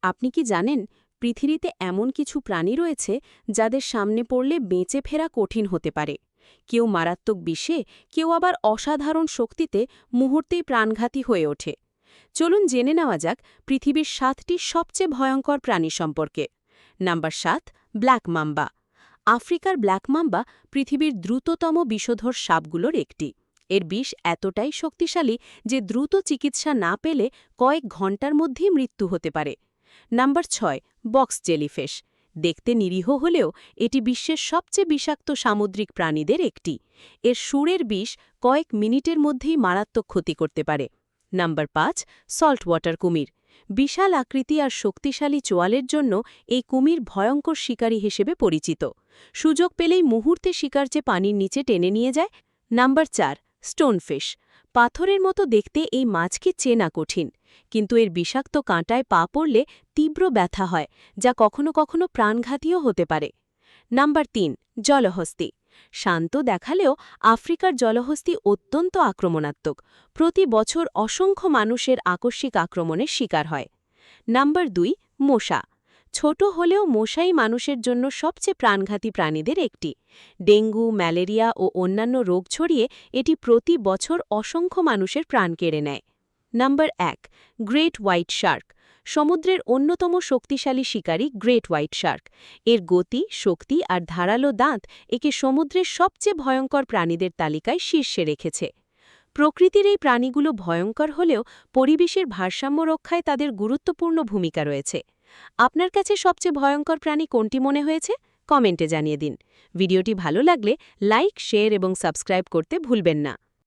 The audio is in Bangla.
আপনি কি জানেন পৃথিবীতে এমন কিছু প্রাণী রয়েছে যাদের সামনে পড়লে বেঁচে ফেরা কঠিন হতে পারে। কেউ মারাত্মক বিষে, কেউ আবার অসাধারণ শক্তিতে মুহূর্তেই প্রাণঘাতী হয়ে ওঠে। চলুন জেনে নেওয়া যাক পৃথিবীর 7টি সবচেয়ে ভয়ঙ্কর প্রাণী সম্পর্কে। Number 7, black mamba. আফ্রিকার ব্ল্যাক মাম্বা পৃথিবীর দ্রুততম বিষধর সাপগুলোর একটি। এর বিষ এতটাই শক্তিশালী যে দ্রুত চিকিৎসা না পেলে কয়েক ঘন্টার মধ্যেই মৃত্যু হতে পারে। Number 6, box jellyfish. দেখতে নিরীহ হলেও এটি বিশ্বের সবচেয়ে বিষাক্ত সামুদ্রিক প্রাণীদের একটি। এর সুরের বিষ কয়েক মিনিটের মধ্যেই মারাত্মক ক্ষতি করতে পারে। নাম্বার 5, সল্ট ওয়াটার কুমির। বিশাল আকৃতি আর শক্তিশালী চোয়ালের জন্য এই কুমির ভয়ঙ্কর শিকারী হিসেবে পরিচিত। সুযোগ পেলেই মুহূর্তে শিকার যে পানির নিচে টেনে নিয়ে যায়। Number 4, stonefish. পাথরের মতো দেখতে এই মাছকে চেনা কঠিন, কিন্তু এর বিষাক্ত কাঁটায় পা পড়লে তীব্র ব্যথা হয়, যা কখনো কখনো প্রাণঘাতীও হতে পারে। নাম্বার 3, জলহস্তী। শান্ত দেখালেও আফ্রিকার জলহস্তী অত্যন্ত আক্রমণাত্মক। প্রতি বছর অসংখ্য মানুষের আকস্মিক আক্রমণের শিকার হয়। নাম্বার 2, মশা। ছোট হলেও মশাই মানুষের জন্য সবচেয়ে প্রাণঘাতী প্রাণীদের একটি। ডেঙ্গু, ম্যালেরিয়া ও অন্যান্য রোগ ছড়িয়ে এটি প্রতি বছর অসংখ্য মানুষের প্রাণ কেড়ে নেয়। Number 1, great white Shark. সমুদ্রের অন্যতম শক্তিশালী শিকারী গ্রেট হোয়াইট শার্ক। এর গতি, শক্তি আর ধারালো দাঁত একে সমুদ্রের সবচেয়ে ভয়ঙ্কর প্রাণীদের তালিকায় শীর্ষে রেখেছে। প্রকৃতির এই প্রাণীগুলো ভয়ঙ্কর হলেও পরিবেশের ভারসাম্য রক্ষায় তাদের গুরুত্বপূর্ণ ভূমিকা রয়েছে। আপনার কাছে সবচেয়ে ভয়ঙ্কর প্রাণী কোনটি মনে হয়েছে? কমেন্টে জানিয়ে দিন। ভিডিওটি ভালো লাগলে লাইক, শেয়ার এবং সাবস্ক্রাইব করতে ভুলবেন না।